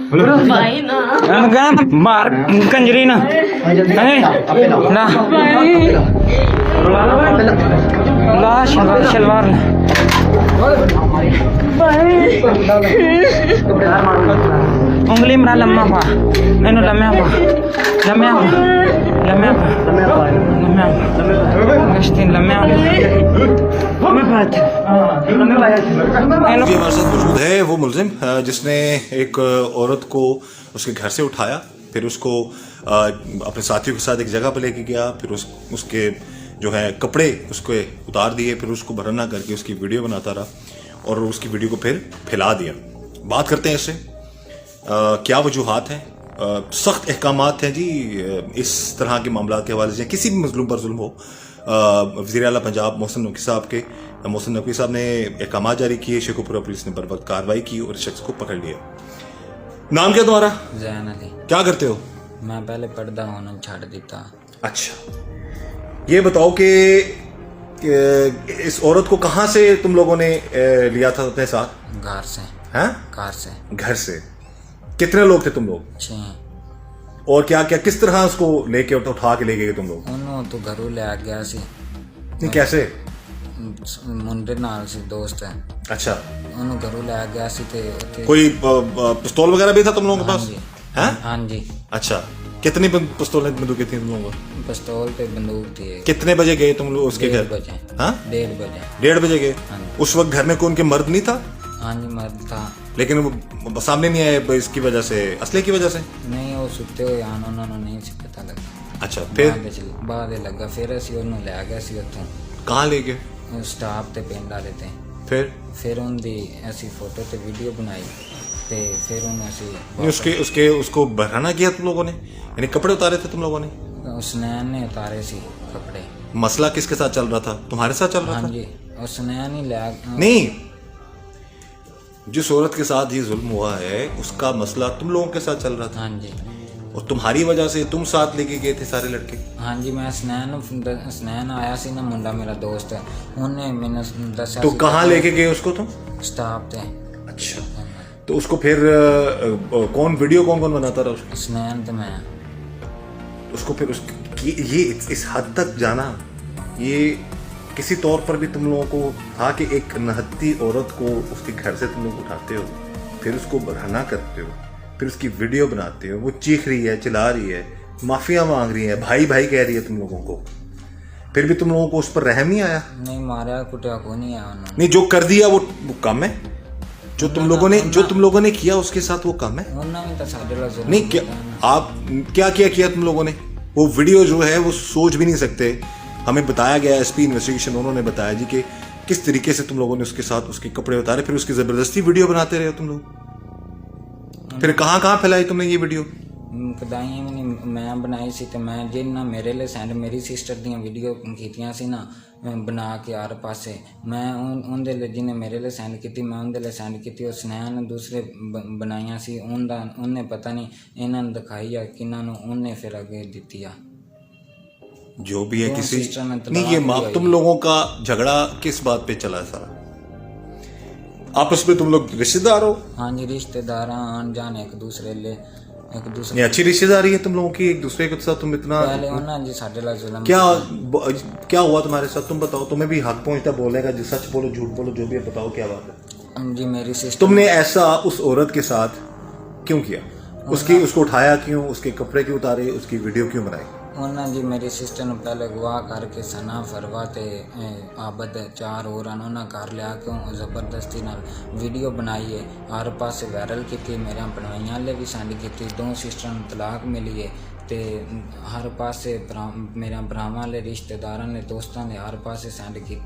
भाई ना हम कहा मार कंजरी ना ना ला शलवार शलवार उंगली मरा लम्मा पा इन्हों लम्या पा लम्या पा लम्या पा लम्या गश्तीन लम्या हमारे साथ मौजूद है वो मुलजिम जिसने एक औरत को उसके घर से उठाया, फिर उसको अपने साथियों के साथ एक जगह पर लेके गया, फिर उसके जो है कपड़े उसके उतार दिए, फिर उसको भरना करके उसकी वीडियो बनाता रहा और उसकी वीडियो को फिर फैला दिया। बात करते हैं इससे क्या वजूहात हैं। सख्त अहकामात हैं जी इस तरह के मामला के हवाले से, किसी भी मजलूम पर जुल्म हो। वज़ीर आला पंजाब मोहसिन नकवी साहब ने अहकाम जारी किए, शेखुपुरा पुलिस ने बर वक्त कार्रवाई की और इस शख्स को पकड़ लिया। नाम क्या तुम्हारा? जैन अली। क्या करते हो? मैं पहले पढ़दा होना छाड़ दिता। अच्छा, ये बताओ कि इस औरत को कहाँ से तुम लोगों ने लिया था अपने साथ? घर से। हैं? कार से। घर से। कितने लोग थे तुम लोग? 6। और क्या क्या किस तरह उसको लेके उठा के ले गए तुम लोग? ਉਹਨੂੰ तो घरों ले आ गया सी। नहीं, कैसे? मुंडे नाल सी दोस्त है। अच्छा, ਉਹਨੂੰ घरों ले आ गया सी ते कोई पिस्तौल वगैरह भी था तुम लोगों के पास? हैं? हाँ जी। अच्छा, कितनी पिस्तौलें बंदूकें थी तुम लोगों को? पिस्तौल ते बंदूक थी। कितने बजे गए तुम लोग उसके 1:30 घर? बजे। हाँ, 1:30 बजे। 1:30 बजे गए। हाँ जी। उस वक्त घर में कोई उनके मर्द नहीं था, हाँ जी मर्द था। लेकिन वो सामने नहीं आए इसकी वजह से, असले की वजह से? नहीं वो सुते हुए आन उन्होंने नहीं सी पता लगा। अच्छा, फिर बाद लगा, फिर ਅਸੀਂ ਉਹਨੂੰ ਲੈ ਗਿਆ ਸੀ ਉੱਥੋਂ। कहाँ ले गए? ਸਟਾਫ ਤੇ ਪਿੰਡ ਵਾਲੇ ਤੇ। फिर ਉਹਦੀ ਅਸੀਂ ਫੋਟੋ ਤੇ ਵੀਡੀਓ ਬਣਾਈ ਤੇ ਫਿਰ ਉਹਨੂੰ ਅਸੀਂ नहीं, उसको बहराना किया तुम लोगों ने, यानी कपड़े उतारे थे तुम लोगों ने? उसनैन ने उतारे सी कपड़े। मसला किसके साथ चल रहा था? तुम्हारे साथ चल रहा हाँ था? जी, उसनैन ही ले नहीं, जिस औरत के साथ ये जुल्म हुआ है उसका मसला तुम लोगों के साथ चल रहा था हाँ जी। और तुम्हारी वजह से तुम साथ लेके गए थे सारे लड़के? हाँ जी, मैं स्नैन आया सी ना, मुंडा मेरा दोस्त है, उन्हें मैंने दसा। तो कहाँ लेके गए उसको तुम? स्टाफ थे। अच्छा, तो उसको फिर कौन बनाता रहा उसको? स्नैन तो मैं उसको फिर ये इस हद तक जाना, ये किसी तौर पर भी तुम लोगों को था कि एक नहत्ती औरत को उसके घर से तुम लोग उठाते हो, फिर उसको बरहना करते हो, फिर उसकी वीडियो बनाते हो, वो चीख रही है, चिल्ला रही है, माफिया मांग रही है, भाई भाई कह रही है तुम लोगों को, फिर भी तुम लोगों को उस पर रहम नहीं आया? नहीं मारा कुटिया को नहीं आया उन्होंने। नहीं, जो कर दिया वो कम है? जो तुम लोगों ने किया उसके साथ वो कम है? उन्होंने तो साढ़े लाख नहीं, क्या आप क्या किया तुम लोगों ने? वो वीडियो जो है वो सोच भी नहीं सकते। हमें बताया गया, एसपी इन्वेस्टिगेशन उन्होंने बताया जी कि किस तरीके से तुम लोगों ने उसके साथ उसके कपड़े उतारे, फिर उसकी जबरदस्ती वीडियो बनाते रहे तुम लोग। फिर कहाँ फैलाई तुमने ये वीडियो? कदाई भी नहीं मैं बनाई सी ते मैं जिन्ना मेरे लिए सेंड मेरी सिस्टर दियां वीडियो कीतियां सी ना बना के हर पासे, मैं उनदे लिए जिन्हें मेरे लिए सेंड की मैं उनदे लिए सेंड की, और स्नैन दूसरे बनाइया सी उन्हें पता नहीं इन्होंने दिखाई या किन्होंने उन्हें फिर आगे दी आ। जो भी है किसी नहीं, ये तुम लोगों का झगड़ा किस बात पे चला है सारा? आपस में तुम लोग रिश्तेदार हो? हाँ जी, रिश्तेदार आन जान एक दूसरे ये अच्छी रिश्तेदारी है तुम लोगों की एक दूसरे के साथ? तुम इतना पहले उन्होंने जी साढ़े लाख जुल्म क्या हुआ तुम्हारे साथ? तुम बताओ, तुम्हें भी हक पहुंचता बोलने का, सच बोलो झूठ बोलो जो भी है, बताओ क्या बात है? जी मेरी सिस्टर। तुमने ऐसा उस औरत के साथ क्यों किया? उसको उठाया क्यों? उसके कपड़े क्यों उतारे? उसकी वीडियो क्यों बनाई? उन्होंने जी मेरी सिस्टर ने पहले गवाह करके सना फरवा ते आबद 4 और उन्होंने घर लिया क्यों जबरदस्ती नाल वीडियो बनाई है, हर पास वायरल की, मेरे भरवाइया वाले भी सेंड की, 2 सिस्टर ने तलाक मिली है ते हर पासे मेरे भरावां वाले रिश्तेदारों ने दोस्तों ने हर पासे सेंड की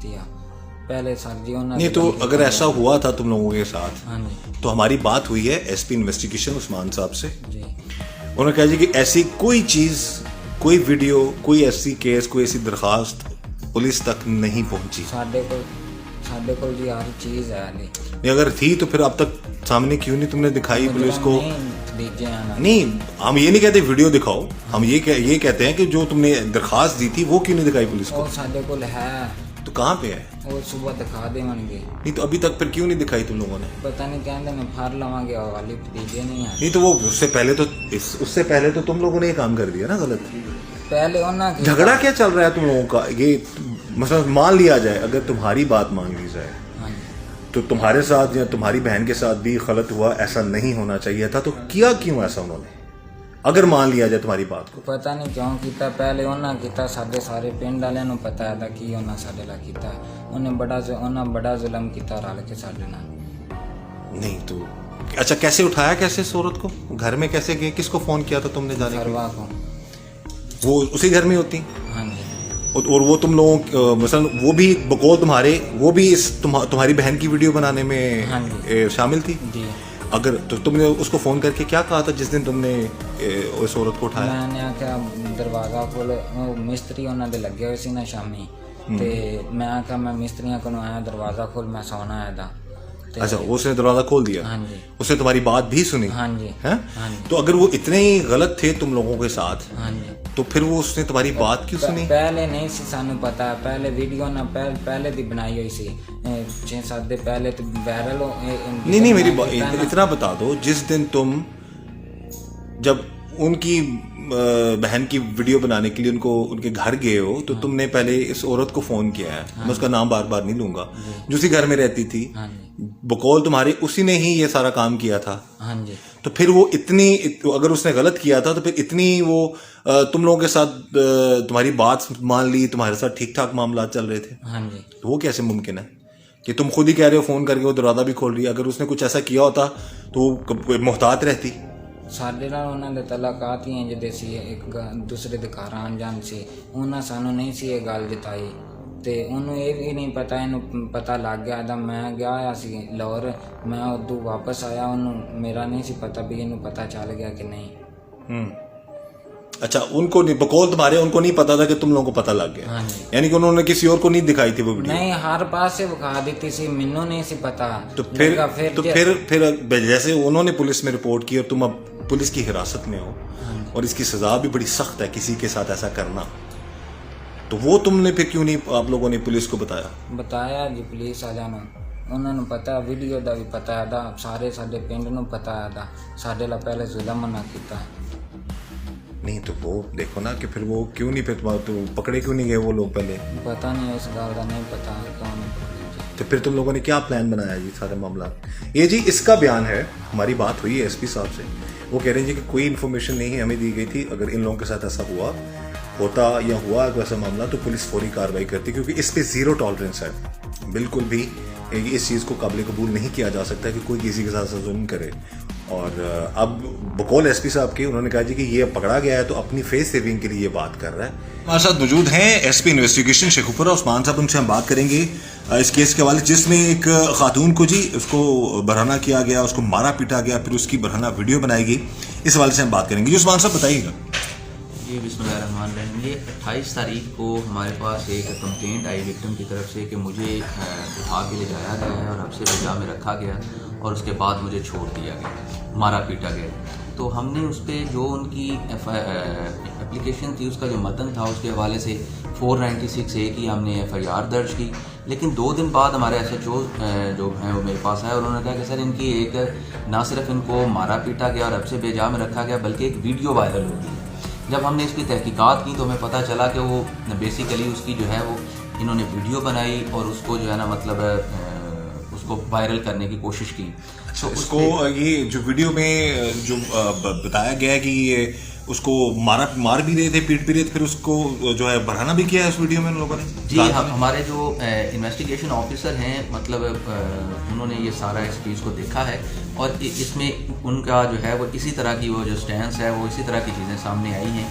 पहले सर जी उन्होंने। नहीं, तो अगर ऐसा हुआ था तुम लोगों के साथ, हाँ जी, तो हमारी बात हुई है एसपी इन्वेस्टिगेशन उस्मान साहब से जी। उन्होंने कहा जी कि ऐसी कोई चीज़, कोई वीडियो, कोई ऐसी केस, कोई ऐसी दरखास्त पुलिस तक नहीं पहुंची। साढ़े को जी हर चीज़ है नहीं, अगर थी तो फिर अब तक सामने क्यों नहीं तुमने दिखाई पुलिस को? नहीं, हम ये नहीं कहते वीडियो दिखाओ, हम ये कहते हैं कि जो तुमने दरखास्त दी थी वो क्यों नहीं दिखाई पुलिस को? साढ़े को है तो कहाँ पे है? वो सुबह दिखा देंगे। नहीं तो अभी तक फिर क्यों नहीं दिखाई तुम लोगों ने? पता नहीं कहते मैं फार लवांगे और वाली भतीजे नहीं आ। नहीं तो वो उससे पहले तो तुम लोगों ने ये काम कर दिया ना गलत। पहले उन्ना झगड़ा क्या चल रहा है तुम लोगों का? ये मतलब मान लिया जाए, अगर तुम्हारी बात मान ली जाए तो तुम्हारे साथ या तुम्हारी बहन के साथ भी गलत हुआ, ऐसा नहीं होना चाहिए था, तो किया क्यों ऐसा उन्होंने? अगर मान लिया जाए तुम्हारी बात को, पता नहीं क्यों किया। पहले उन्ना किया, साडे सारे पिंड वाले नु पता था कि उन्ना साडे ला किया। उन्हें बड़ा जुल्म किया रल के साडे नाल। नहीं तो अच्छा कैसे उठाया, कैसे इस औरत को घर में कैसे गए, किसको फोन किया था तुमने जाने के लिए? फरवा को। वो उसी घर में होती? हाँ जी। और वो तुम लोगों मसलन वो भी बकौल तुम्हारे, वो भी इस तुम्हारी बहन की वीडियो बनाने में हाँ शामिल थी? जी। अगर तो तुमने उसको फोन करके क्या कहा था जिस दिन तुमने उस औरत को उठाया? मैंने आख्या दरवाजा खोल, मिस्त्री उन्होंने लगे हुए सी ना शामी, ते मैं आख्या मैं मिस्त्रियों को आया दरवाजा खोल, मैं सोना आया था। अच्छा, उसने दरवाजा खोल दिया? हाँ जी। उसने तुम्हारी बात भी सुनी? हाँ जी। है? हाँ जी। तो अगर वो इतने ही गलत थे तुम लोगों के साथ, हाँ जी, तो फिर वो उसने तुम्हारी बात क्यों सुनी? पहले नहीं सी सानू पता, पहले वीडियो ना पहले दी बनाई हुई सी 6-7 दिन पहले तो वायरल हो। नहीं मेरी इतना बता दो, जिस दिन तुम जब उनकी बहन की वीडियो बनाने के लिए उनके घर गए हो, तो तुमने पहले इस औरत को फोन किया है, मैं उसका नाम बार बार नहीं लूंगा, जो उसी घर में रहती थी, बकौल तुम्हारे, उसी ने ही ये सारा काम किया था। हाँ जी। तो फिर वो अगर उसने गलत किया था तो फिर इतनी वो तुम लोगों के साथ तुम्हारी बात मान ली, तुम्हारे साथ ठीक ठाक मामला चल रहे थे? हाँ जी। तो वो कैसे मुमकिन है कि तुम खुद ही कह रहे हो फोन करके वो दरवाजा भी खोल रही है? अगर उसने कुछ ऐसा किया होता तो मोहतात रहती। ਸਾਡੇ ਨਾਲ ਉਹਨਾਂ ਦੇ ਤਲਾਕਾਤ ਹੀ ਇੰਜਦੇ ਸੀ, ਇੱਕ ਦੂਸਰੇ ਦੇ ਘਰ ਆਉਣ ਜਾਣ ਸੀ। ਉਹਨਾਂ ਸਾਨੂੰ ਨਹੀਂ ਸੀ ਇਹ ਗੱਲ ਜਤਾਈ, ਤੇ ਉਹਨੂੰ ਇਹ ਵੀ ਨਹੀਂ ਪਤਾ, ਇਹਨੂੰ ਪਤਾ ਲੱਗ ਗਿਆ ਤਾਂ ਮੈਂ ਗਿਆ ਹੋਇਆ ਸੀ ਲਾਹੌਰ, ਮੈਂ ਉਦੋਂ ਵਾਪਸ ਆਇਆ, ਉਹਨੂੰ ਮੇਰਾ ਨਹੀਂ ਸੀ ਪਤਾ ਵੀ ਇਹਨੂੰ ਪਤਾ ਚੱਲ ਗਿਆ कि नहीं। अच्छा, उनको नहीं, बकौल तुम्हारे उनको नहीं पता था कि तुम लोगों को पता लग गया? हाँ जी। यानी कि उन्होंने किसी और को नहीं दिखाई थी वो वीडियो? नहीं, हर पास से दिखा देती सी, मैनू नहीं सी पता। तो फिर जैसे उन्होंने पुलिस में रिपोर्ट की और तुम अब पुलिस की हिरासत में हो, और इसकी सजा भी बड़ी सख्त है किसी के साथ ऐसा करना, तो वो तुमने फिर क्यों नहीं आप लोगों ने पुलिस को बताया जी पुलिस वालिਆਂ ਨੂੰ, ਉਹਨਾਂ ਨੂੰ पता, वीडियो ਦਾ भी पता है, सारे साडे पिंड ਨੂੰ पता है, साडे ला पहले जुल्म ना कीता। नहीं तो वो देखो ना कि फिर वो क्यों नहीं, फिर तो पकड़े क्यों नहीं गए वो लोग पहले? पता नहीं, इस गल का नहीं पता कौन। तो फिर तुम लोगों ने क्या प्लान बनाया जी सारे मामला? ये जी इसका बयान है, हमारी बात हुई है एसपी साहब से, वो कह रहे हैं जी कि कोई इन्फॉर्मेशन नहीं हमें दी गई थी, अगर इन लोगों के साथ ऐसा होता या हुआ वैसा मामला तो पुलिस फौरी कार्रवाई करती, क्योंकि इस पे जीरो टॉलरेंस है, बिल्कुल भी इस चीज़ को काबिल कबूल नहीं किया जा सकता कि कोई किसी के साथ जुल्म करे। और अब बकौल एसपी साहब के, उन्होंने कहा जी कि ये पकड़ा गया है तो अपनी फेस सेविंग के लिए ये बात कर रहा है। हमारे साथ मौजूद हैं एसपी इन्वेस्टिगेशन शेखुपुरा उस्मान साहब, उनसे हम बात करेंगे इस केस के हवाले, जिसमें एक खातून को जी उसको बरहना किया गया, उसको मारा पीटा गया, फिर उसकी बरहना वीडियो बनाई गई, इस हवाले से हम बात करेंगे। जी उस्मान साहब बताइएगा। जी बिस्मिल्लाहिर्रहमानिर्रहीम। ये 28 तारीख को हमारे पास एक कंप्लेंट आई विक्टिम की तरफ से कि मुझे उठा के ले जाया गया है और हब्से बजा में रखा गया और उसके बाद मुझे छोड़ दिया गया, मारा पीटा गया। तो हमने उस पर जो उनकी एप्लीकेशन थी उसका जो मतन था उसके हवाले से 496A की हमने FIR दर्ज की, लेकिन 2 दिन बाद हमारे SHO जो हैं वो मेरे पास आए और उन्होंने कहा कि सर इनकी एक ना सिर्फ इनको मारा पीटा गया और हब्से बेजा में रखा गया बल्कि एक वीडियो वायरल हो गई। जब हमने इसकी तहकीकात की तो हमें पता चला कि वो बेसिकली उसकी जो है वो इन्होंने वीडियो बनाई और उसको जो है ना मतलब उसको वायरल करने की कोशिश की। तो उसको ये जो वीडियो में जो बताया गया है कि ये उसको मार भी रहे थे, पीट भी रहे थे, फिर उसको जो है बढ़ाना भी किया है उस वीडियो में उन लोगों ने? जी हमारे जो इन्वेस्टिगेशन ऑफिसर हैं मतलब उन्होंने ये सारा इस चीज़ को देखा है और इसमें उनका जो है वो इसी तरह की वो जो स्टैंस है वो इसी तरह की चीज़ें सामने आई हैं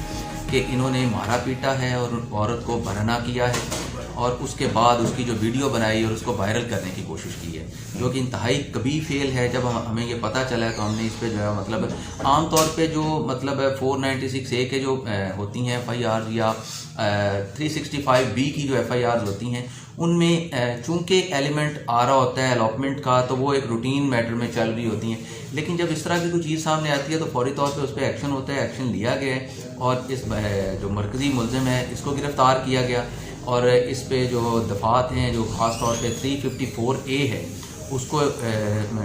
कि इन्होंने मारा पीटा है और औरत को बरहना किया है और उसके बाद उसकी जो वीडियो बनाई और उसको वायरल करने की कोशिश की है, जो कि इंतहाई कभी फेल है। जब हमें ये पता चला है तो हमने इस पे जो है मतलब आमतौर पे जो मतलब 496A के जो होती हैं FIR या 365B की जो FIR होती हैं उनमें चूंकि एक एलिमेंट आ रहा होता है अलॉटमेंट का तो वो एक रूटीन मैटर में चल रही होती हैं, लेकिन जब इस तरह की कोई चीज़ सामने आती है तो फौरी तौर पे उस पर एक्शन होता है। एक्शन लिया गया है और इस जो मरकज़ी मुलज़िम है इसको गिरफ़्तार किया गया और इस पे जो दफात हैं जो ख़ास तौर पे 354A है उसको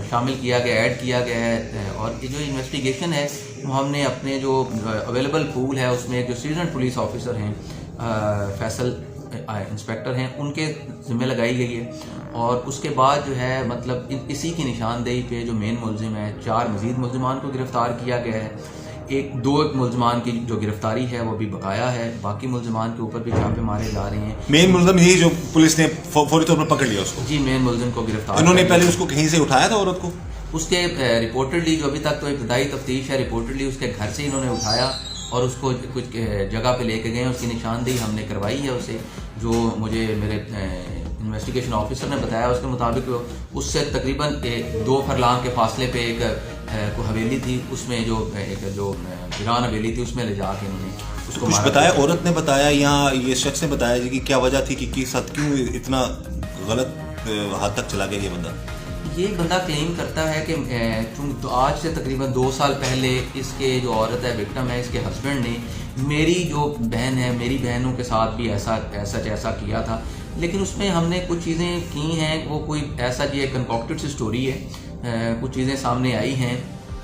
शामिल किया गया, ऐड किया गया है। और ये जो इन्वेस्टिगेशन है वो हमने अपने जो अवेलेबल पूल है उसमें जो सीजन पुलिस ऑफिसर हैं फैसल इंस्पेक्टर हैं उनके ज़िम्मे लगाई गई है। और उसके बाद जो है मतलब इसी की निशानदेही पे जो मेन मुलजिम है 4 मज़ीद मुलजिमान को गिरफ़्तार किया गया है। दो मुलजमान की जो गिरफ्तारी है वो भी बकाया है, बाकी मुलजमान के ऊपर भी छापे मारे जा रहे हैं। मेन मुलजिम यही जो पुलिस ने फौरी तौर पर पकड़ लिया उसको? जी, मेन मुलजिम को गिरफ्तार। उन्होंने पहले उसको कहीं से उठाया था औरत को? उसके रिपोर्टेडली जो अभी तक तो इब्तदाई तफ्तीश है, रिपोर्टेडली उसके घर से इन्होंने उठाया और उसको कुछ जगह पे लेके गए। उसकी निशानदेही हमने करवाई है उसे, जो मुझे मेरे इन्वेस्टिगेशन ऑफिसर ने बताया उसके मुताबिक उससे तकरीबन 2 फरलांग के फासले पे एक हवेली थी, उसमें जो वीरान हवेली थी उसमें ले जाके इन्होंने उसको कुछ बताया? औरत ने बताया या ये शख्स ने बताया जी कि क्या वजह थी कि किस साथ क्यों इतना गलत हाथ तक चला गया ये बंदा? ये बंदा क्लेम करता है कि तो आज से तकरीबन 2 साल पहले इसके जो औरत है विक्टिम है, इसके हस्बैंड ने मेरी जो बहन है, मेरी बहनों के साथ भी ऐसा किया था। लेकिन उसमें हमने कुछ चीज़ें की हैं, वो कोई ऐसा जी कंकॉक्टेड सी स्टोरी है, कुछ चीज़ें सामने आई हैं।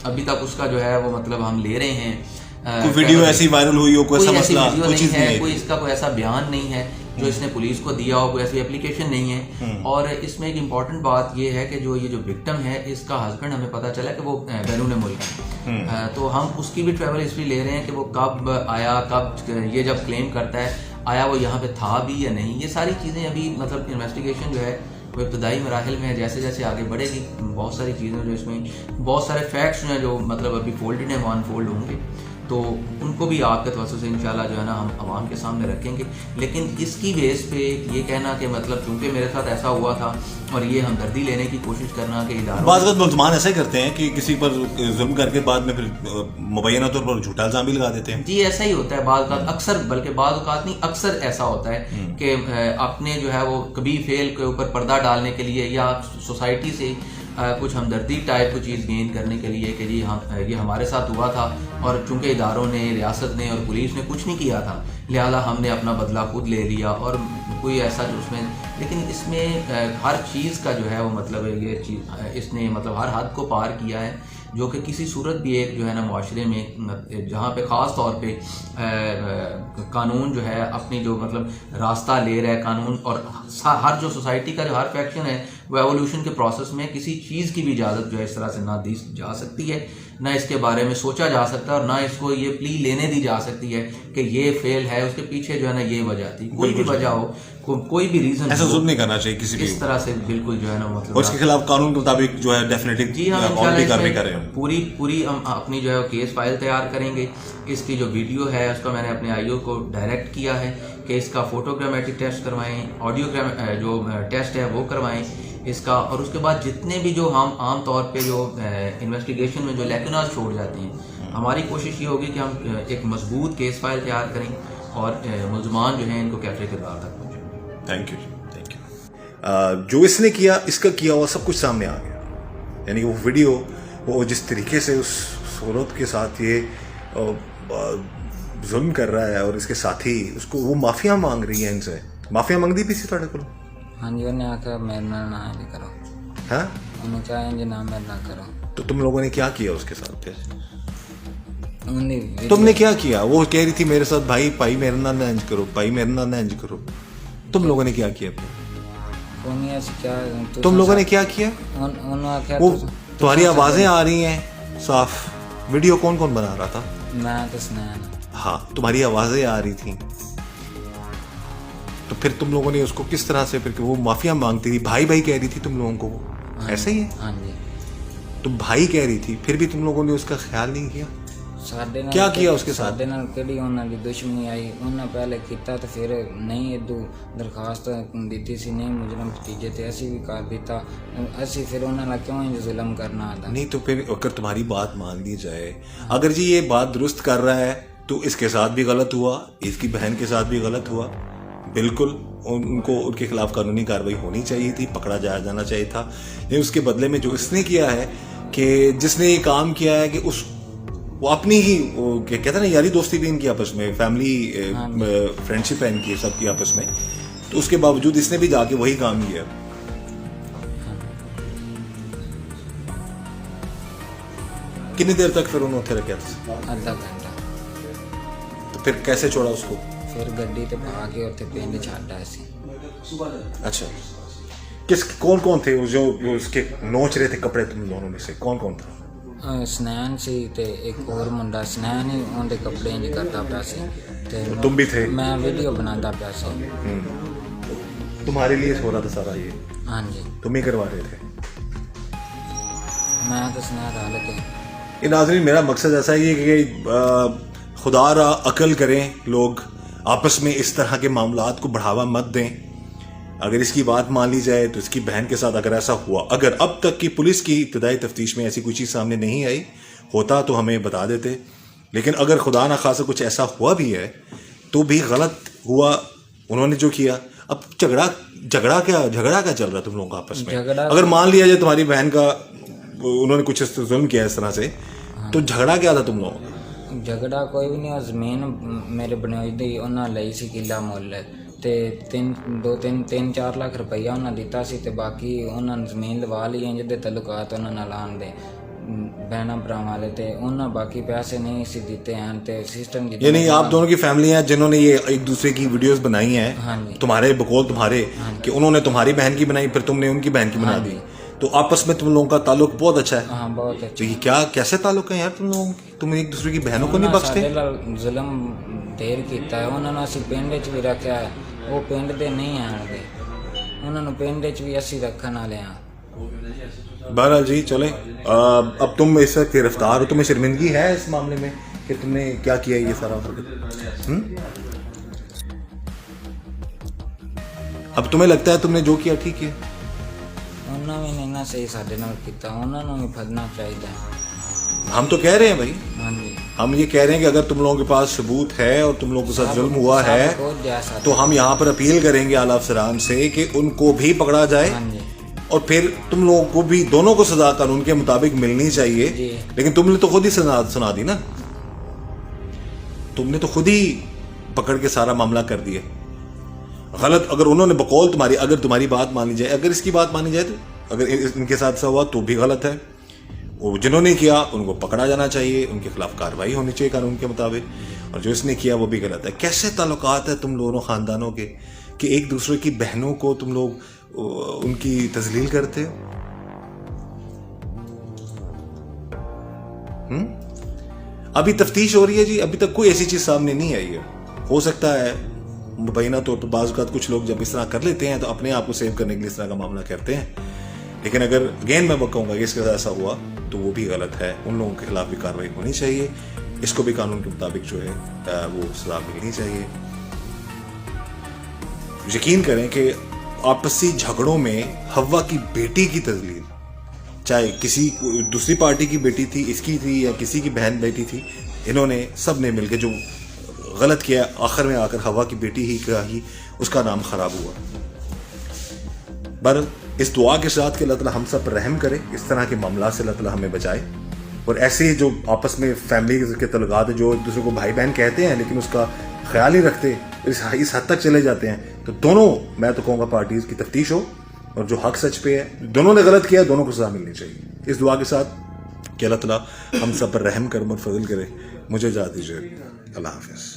अभी तक उसका जो है वो मतलब हम ले रहे हैं। कोई वीडियो ऐसी वायरल हुई हो, कोई ऐसा मसला, कोई चीज़ नहीं है, कोई इसका कोई ऐसा बयान नहीं है जो इसने पुलिस को दिया हो, कोई ऐसी एप्लीकेशन नहीं है। और इसमें एक इम्पॉर्टेंट बात ये है कि जो ये जो विक्टिम है इसका हस्बैंड हमें पता चला कि वो बैरून मुल्क है। तो हम उसकी भी ट्रैवल हिस्ट्री ले रहे हैं कि वो कब आया, कब ये जब क्लेम करता है आया वो यहाँ पे था भी या नहीं। ये सारी चीज़ें अभी मतलब इन्वेस्टिगेशन जो है वो इब्तदाई मराहिल में है। जैसे जैसे आगे बढ़ेगी बहुत सारी चीज़ें जो इसमें बहुत सारे फैक्ट्स हैं जो मतलब अभी फोल्डेड हैं वो अनफोल्ड होंगे, तो उनको भी आपके तवज्जो से इंशाल्लाह जो है ना हम आवाम के सामने रखेंगे। लेकिन इसकी बेस पे ये कहना कि मतलब चूंकि मेरे साथ ऐसा हुआ था और ये हमदर्दी लेने की कोशिश करना कि बाज़ मुल्ज़मान ऐसा ही करते हैं कि किसी पर जुल्म करके बाद में फिर मुबैना तौर पर झूठा इल्ज़ाम भी लगा देते हैं। जी ऐसा ही होता है बाज़ औक़ात, अक्सर बल्कि बाज़ औक़ात नहीं अक्सर ऐसा होता है कि अपने जो है वो कभी फेल के ऊपर पर्दा डालने के लिए या सोसाइटी से कुछ हमदर्दी टाइप की चीज़ गेन करने के लिए कि जी हम ये हमारे साथ हुआ था और चूंकि इदारों ने, रियासत ने और पुलिस ने कुछ नहीं किया था लिहाजा हमने अपना बदला खुद ले लिया और कोई ऐसा जो उसमें। लेकिन इसमें हर चीज़ का जो है वो मतलब ये चीज़ इसने मतलब हर हद को पार किया है, जो कि किसी सूरत भी एक जो है ना मुआशरे में जहाँ पे ख़ास तौर पे कानून जो है अपनी जो मतलब रास्ता ले रहा है कानून, और हर जो सोसाइटी का जो हर फैक्शन है वो एवोल्यूशन के प्रोसेस में किसी चीज़ की भी इजाज़त जो है इस तरह से ना दी जा सकती है, ना इसके बारे में सोचा जा सकता है और ना इसको ये प्ली लेने दी जा सकती है कि ये फेल है, उसके पीछे जो है ना ये वजह थी। कोई भी वजह हो, कोई भी रीज़न, ऐसा जुल्म नहीं करना चाहिए किसी भी इस तरह से बिल्कुल जो है ना मतलब और इसके खिलाफ कानून के मुताबिक जो है डेफिनेटली जी हम कार्रवाई करें। पूरी हम अपनी जो है केस फाइल तैयार करेंगे। इसकी जो वीडियो है उसका मैंने अपने आईओ को डायरेक्ट किया है कि इसका फोटोग्रामेट्रिक टेस्ट करवाएं, ऑडियो जो टेस्ट है वो करवाएं इसका, और उसके बाद जितने भी जो हम आम तौर पे जो इन्वेस्टिगेशन में जो लैकुनास छोड़ जाते हैं, हमारी कोशिश ये होगी कि हम एक मजबूत केस फाइल तैयार करें और मुलजमान जो हैं इनको कैफे किरदार तक पहुँचाएं। Thank you. जो इसने किया, इसका किया हुआ सब कुछ सामने आ गया, यानी वो वीडियो, वो जिस तरीके से उस औरत के साथ ये जुल्म कर रहा है और इसके साथी उसको वो माफिया मांग रही है, इनसे माफिया मंगदी भी सी ਤੁਹਾਡੇ ਕੋਲ? हाँ जी, उन्हें आखिर मेरे ना नहीं करो। हाँ, उन्हें चाहेंगे ना मेरे ना करो। तो तुम लोगों ने क्या किया उसके साथ फिर? उन्हें तुमने क्या किया? वो कह रही थी मेरे साथ भाई मेरे नाल इंज करो, भाई मेरे नाल इंज करो। तुम लोगों ने क्या किया फिर? उन्हें ऐसे क्या तुम लोगों ने क्या किया? उन्हें आखिर वो तुम्हारी आवाजें आ रही हैं साफ, वीडियो कौन कौन बना रहा था? मैं तो सुनाया। हाँ, तुम्हारी आवाजें आ रही थी, तो फिर तुम लोगों ने उसको किस तरह से, फिर वो माफिया मांगती थी, भाई कह रही थी तुम लोगों को, वो ऐसा ही है? हाँ जी, तुम भाई कह रही थी, फिर भी तुम लोगों ने उसका ख्याल नहीं किया? क्या किया उसके साथ? साडे नाल केड़ी उन्हां दी दुश्मनी आई, उन्हें पहले किया तो फिर नहीं इदू दरखास्त दी सी, नहीं मुजरम भतीजे थे असी भी कर दिता, असी फिर उन्हें क्यों इंज जुल्म करना आता? नहीं तो फिर अगर तुम्हारी बात मान ली जाए, अगर जी ये बात दुरुस्त कर रहा है तो इसके साथ भी गलत हुआ, इसकी बहन के साथ भी गलत हुआ, बिल्कुल उनको उनके खिलाफ कानूनी कार्रवाई होनी चाहिए थी, पकड़ा जाना चाहिए था। लेकिन उसके बदले में जो इसने किया है कि जिसने ये काम किया है कि वो अपनी ही कहते हैं ना यारी दोस्ती भी इनकी आपस में, फैमिली फ्रेंडशिप है इनकी सबकी आपस में, तो उसके बावजूद इसने भी जाके वही काम किया। कितनी देर तक फिर उन्होंने रखा था? आधा घंटा। तो फिर कैसे छोड़ा उसको? फिर गड्डी ते पा के उत्थे पिंड छाड़ा सी। अच्छा, कौन कौन थे जो उसके नोच रहे थे कपड़े तुम दोनों में से? कौन कौन था? स्नैन सी ते एक और मुंडा, स्नैन ही उनके कपड़े इंज करता पिया सी ते तुम भी थे? मैं वीडियो बनाता पिया सी। तुम्हारे लिए हो रहा था सारा ये? हाँ जी, तुम ही करवा रहे थे? मैं तो स्नैन डाल के। ये नाज़रीन, मेरा मकसद ऐसा ही है कि खुदा रा अकल करें लोग, आपस में इस तरह के मामलात को बढ़ावा मत दें। अगर इसकी बात मान ली जाए तो इसकी बहन के साथ अगर ऐसा हुआ, अगर अब तक की पुलिस की इब्तदाई तफ्तीश में ऐसी कोई चीज़ सामने नहीं आई होता तो हमें बता देते, लेकिन अगर खुदा ना खासा कुछ ऐसा हुआ भी है तो भी गलत हुआ उन्होंने जो किया। अब झगड़ा क्या चल रहा है तुम लोगों का आपस में? अगर मान लिया जाए तुम्हारी बहन का उन्होंने कुछ जुल्म किया इस तरह से, तो झगड़ा क्या था तुम लोगों का? झगड़ा कोई भी नहीं, जमीन मेरे बनोई दी उन्होंने लई सी किला मुੱਲ ਤੇ 3-4 ਲੱਖ ਰੁਪਈਆ ਉਹਨਾਂ ਦਿੱਤਾ ਸੀ ਤੇ ਬਾਕੀ ਉਹਨਾਂ ਨੇ ਜ਼ਮੀਨ ਲਵਾ ਲਈ ਇੰਜ ਦੇ ਤਲੁਕਾਤ ਉਹਨਾਂ ਨਾਲ ਆਣ ਦੇ बहना भरा वाले थे, उन्होंने बाकी पैसे नहीं सी देते हैं ते सिस्टम यानी आप दोनों की फैमिली है जिन्होंने ये एक दूसरे की वीडियोस बनाई हैं। हाँ जी। तुम्हारे बकौल तुम्हारे कि उन्होंने तुम्हारी बहन की बनाई फिर तुमने उनकी बहन की बना दी, तो आपस में तुम लोगों का ताल्लुक बहुत अच्छा है। हाँ बहुत अच्छा। तो ये क्या कैसे ताल्लुक है यार तुम लोगों की? तुम एक दूसरे की बहनों को नहीं बख्शते? जुल्म देर किया है उन्होंने, असी पिंड च भी रखा है, वो पिंड दे नहीं आने, उन्होंने पिंड च भी असी रखने वाले हैं। बहरहाल जी चले, अब तुम इस वक्त गिरफ्तार हो, तुम्हें शर्मिंदगी है इस मामले में कि तुमने क्या किया ये सारा? अब तुम्हें लगता है तुमने जो किया ठीक है? उन्होंने भी नहीं ना सही साडे नाल कीता, उन्होंने भी फड़ना चाहिए। हम तो कह रहे हैं भाई, हाँ जी, हम ये कह रहे हैं कि अगर तुम लोगों के पास सबूत है और तुम लोगों के साथ जुल्म हुआ है तो हम यहाँ पर अपील करेंगे आला अफसरान से कि उनको भी पकड़ा जाए। हाँ जी। और फिर तुम लोगों को भी, दोनों को सजा कानून के मुताबिक मिलनी चाहिए। लेकिन तुमने तो खुद ही सुना दी ना, तुमने तो खुद ही पकड़ के सारा मामला कर दिया गलत। अगर उन्होंने बकौल तुम्हारी, अगर तुम्हारी बात मानी जाए, अगर इसकी बात मानी जाए, तो अगर इनके साथ ऐसा हुआ तो भी गलत है। वो जिन्होंने किया उनको पकड़ा जाना चाहिए, उनके खिलाफ कार्रवाई होनी चाहिए कानून के मुताबिक, और जो इसने किया वो भी गलत है। कैसे ताल्लुकात है तुम दोनों खानदानों के कि एक दूसरे की बहनों को तुम लोग उनकी तजलील करते हो? अभी तफ्तीश हो रही है जी, अभी तक कोई ऐसी चीज सामने नहीं आई है। हो सकता है मुबैना तौर पर बाज़ औक़ात कुछ लोग जब इस तरह कर लेते हैं तो अपने आप को सेव करने के लिए इस तरह का मामला करते हैं, लेकिन अगर अगेन मैं कहूँगा कि इसके साथ ऐसा हुआ तो वो भी गलत है। उन लोगों के खिलाफ भी कार्रवाई होनी चाहिए, इसको भी कानून के मुताबिक जो है वो सजा मिलनी चाहिए। यकीन करें कि आपसी झगड़ों में हवा की बेटी की तजलील, चाहे किसी दूसरी पार्टी की बेटी थी, इसकी थी, या किसी की बहन बेटी थी, इन्होंने सब ने मिलकर जो गलत किया, आखिर में आकर हवा की बेटी ही का ही उसका नाम खराब हुआ। पर इस दुआ के साथ कि अल्लाह ताला हम सब पर रहम करे, इस तरह के मामला से अल्लाह ताला हमें बचाए। और ऐसे जो आपस में फैमिली के तल्लुकात है, जो एक दूसरे को भाई बहन कहते हैं लेकिन उसका ख्याल नहीं रखते, इस हद तक चले जाते हैं, तो दोनों, मैं तो कहूँगा पार्टीज की तफ्तीश हो और जो हक सच पे है, दोनों ने गलत किया, दोनों को सजा मिलनी चाहिए। इस दुआ के साथ कि अल्लाह ताला हम सब पर रहम कर और फजल करे। मुझे इजाज़त दीजिए, अल्लाह हाफिज़।